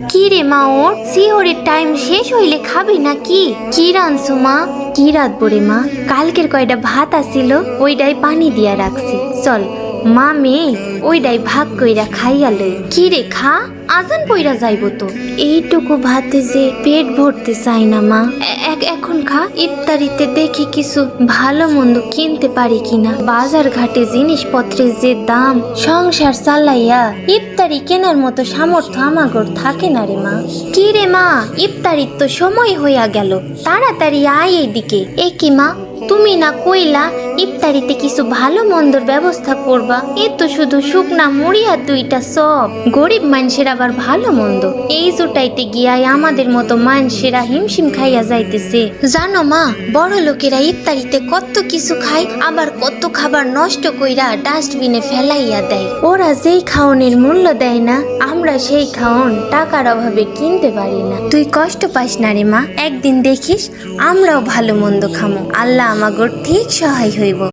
কি রে মা, ওর সিহরের টাইম শেষ হইলে খাবি নাকি? কি রানছু মা? কি রাঁধবো রে মা? কালকের কয়টা ভাত আসিল, ওইটাই পানি দিয়া রাখছি। চল মা মেয়ে ওইটাই ভাগ কইরা খাইয়া লই। কি রে খা, আজান পইরা যাইব তো। এইটুকু ভাতে যে পেট ভরতে চাই না মা। এখন খা, ইফতারিতে দেখি কিছু ভালো মন্দ কিনতে পারি কিনা। বাজার ঘাটে জিনিসপত্রের যে দাম, সংসার চালাইয়া ইফতারি কেনার মতো সামর্থ্য আমাগর থাকে না রে মা। কি রে মা, ইফতারির তো সময় হইয়া গেল, তাড়াতাড়ি আয় এইদিকে। এ কি মা, তুমি না কইলা ইফতারিতে কিছু ভালো মন্দর ব্যবস্থা করবা? এ তো শুধু শুকনা মুড়ি আর দুইটা সব। গরিব মানুষের আবার ভালো মন্দ এই জোটাইতে গিয়াই আমাদের মতো মানুষেরা হিমশিম খাইয়া যাইতেছে। জানো মা, বড় লোকেরা ইফতারিতে কত কিছু খায়, আবার কত খাবার নষ্ট কইরা ডাস্টবিনে ফেলাইয়া দেয়। ওরা যেই খাওনের মূল্য দেয় না, আমরা সেই খাওন টাকার অভাবে কিনতে পারি না। তুই কষ্ট পাস না রে মা, একদিন দেখিস আমরাও ভালো মন্দ খামো। আল্লাহ আমাগর ঠিক সহায় হইব।